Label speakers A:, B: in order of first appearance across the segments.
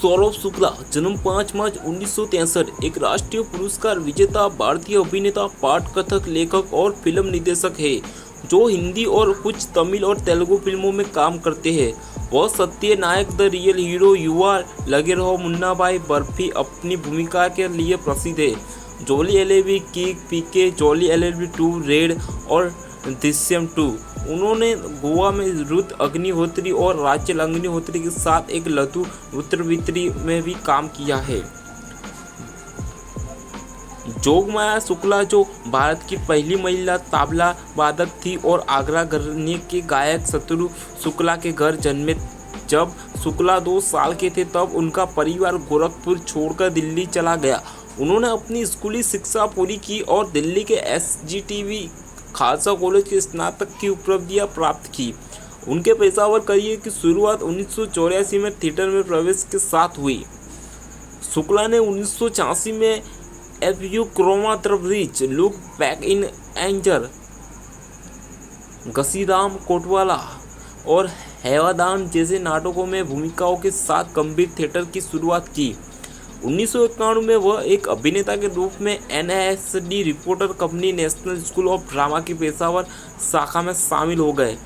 A: सौरभ शुक्ला जन्म 5 मार्च 1963 एक राष्ट्रीय पुरस्कार विजेता भारतीय अभिनेता, पाठकथक, लेखक और फिल्म निर्देशक है जो हिंदी और कुछ तमिल और तेलुगु फिल्मों में काम करते हैं। वह सत्य नायक, द रियल हीरो, युवा, लगे रहो, मुन्ना भाई, बर्फी अपनी भूमिका के लिए प्रसिद्ध है। जोली एलएलबी, किक, पीके, जोली एलएलबी 2, रेड और दृश्यम 2। उन्होंने गोवा में रुद्र अग्निहोत्री और राचेल अग्निहोत्री के साथ एक लघु उत्तरवित्री में भी काम किया है। जोगमाया शुक्ला जो भारत की पहली महिला तबला वादक थी और आगरा घराने के गायक शत्रु शुक्ला के घर जन्मे। जब शुक्ला 2 साल के थे तब उनका परिवार गोरखपुर छोड़कर दिल्ली चला गया। उन्होंने अपनी स्कूली शिक्षा पूरी की और दिल्ली के एसजीटीवी खालसा कॉलेज के स्नातक की उपलब्धियां प्राप्त की। उनके पेशेवर करियर की शुरुआत 1984 में थिएटर में प्रवेश के साथ हुई। शुक्ला ने 1986 में एफ यू क्रोमा the bridge, look back in anger, Ghasiram Kotwala और हैवादान जैसे नाटकों में भूमिकाओं के साथ गंभीर थिएटर की शुरुआत की। 1991 में वह एक अभिनेता के रूप में NSD reporter company national school of drama की पेशेवर शाखा में शामिल हो गए।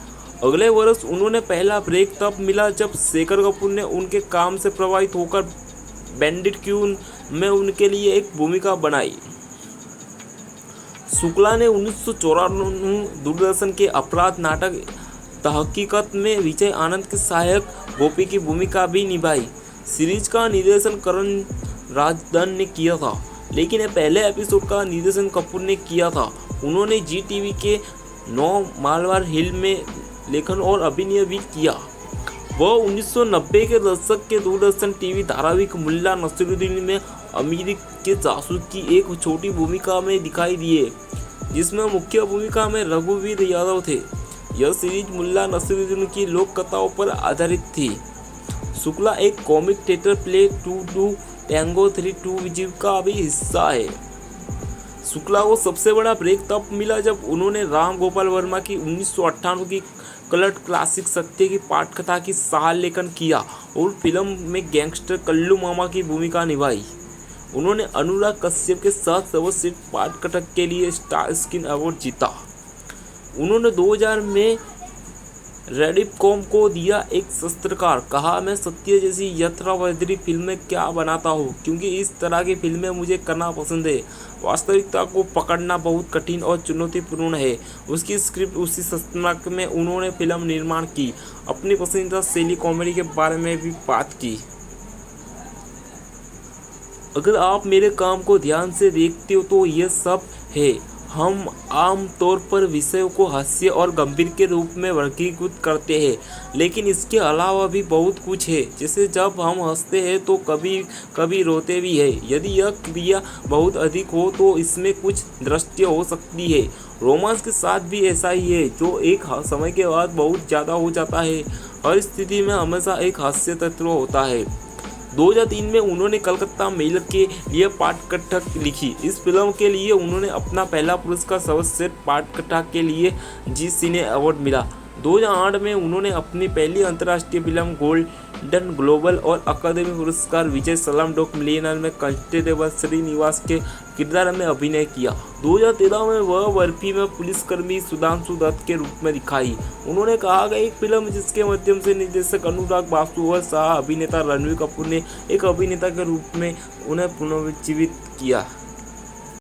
A: अगले वर्ष उन्होंने पहला ब्रेक तब मिला जब शेखर कपूर ने उनके काम से प्रभावित होकर बैंडिट क्वीन में उनके लिए एक भूमिका बनाई। शुक्ला ने 1994 दूरदर्शन के अपराध नाटक तहकीकत में विजय आनंद के सहायक गोपी की भूमिका भी निभाई। सीरीज का निर्देशन करण राजदान ने किया था, लेकिन ये पहले एपिसोड का निर्देशन कपूर ने किया था। उन्होंने जी टीवी के 9 मालवार हिल में लेखन और अभिनय भी किया। वह 1990 के दशक के दूरदर्शन टीवी धारावाहिक मुल्ला नसीरुद्दीन में अमीर के जासूस की एक छोटी भूमिका में दिखाई दिए, जिसमें मुख्य भूमिका में रघुवीर यादव थे। यह सीरीज मुल्ला नसीरुद्दीन की लोक कथाओं पर आधारित थी। शुक्ला एक कॉमिक थिएटर प्ले 2 टैंगो 3 विजय का भी हिस्सा है। शुक्ला को सबसे बड़ा ब्रेक तब मिला जब उन्होंने राम गोपाल वर्मा की 1998 की कल्ट क्लासिक सत्य की पाठकथा की सह लेखन किया और फिल्म में गैंगस्टर कल्लू मामा की भूमिका निभाई। उन्होंने अनुराग कश्यप के साथ सर्वश्रेष्ठ पाठकथक के लिए स्टार स्क्रीन अवार्ड जीता। उन्होंने 2000 में रेडिफकॉम को दिया एक साक्षात्कार, कहा, मैं सत्य जैसी यथार्थवादी फिल्में क्या बनाता हूँ क्योंकि इस तरह की फिल्में मुझे करना पसंद है। वास्तविकता को पकड़ना बहुत कठिन और चुनौतीपूर्ण है। उसकी स्क्रिप्ट उसी साक्षात्कार में उन्होंने फिल्म निर्माण की। अपनी पसंदीदा शैली कॉमेडी के बारे में भी बात की। अगर आप मेरे काम को ध्यान से देखते हो तो यह सब है। हम आम तौर पर विषयों को हास्य और गंभीर के रूप में वर्गीकृत करते हैं, लेकिन इसके अलावा भी बहुत कुछ है। जैसे जब हम हंसते हैं तो कभी कभी रोते भी हैं। यदि यह क्रिया बहुत अधिक हो तो इसमें कुछ दृष्टि हो सकती है। रोमांस के साथ भी ऐसा ही है, जो एक समय के बाद बहुत ज़्यादा हो जाता है। हर स्थिति में हमेशा एक हास्य तत्व होता है। 2003 में उन्होंने कलकत्ता मेल के लिए पाठकथा लिखी। इस फिल्म के लिए उन्होंने अपना पहला पुरस्कार सर्वश्रेष्ठ पाठकथा के लिए जी सिने अवार्ड मिला। 2008 में उन्होंने अपनी पहली अंतर्राष्ट्रीय फिल्म गोल्डन ग्लोबल और अकादमी पुरस्कार विजय स्लमडॉग मिलियनेयर में कांस्टेबल श्रीनिवास के किरदार में अभिनय किया। 2013 में वह बर्फी में पुलिसकर्मी सुधांशु दत्त के रूप में दिखाई। उन्होंने कहा कि एक फिल्म जिसके माध्यम से निर्देशक अनुराग बासु और सह अभिनेता रणबीर कपूर ने एक अभिनेता के रूप में उन्हें पुनर्जीवित किया।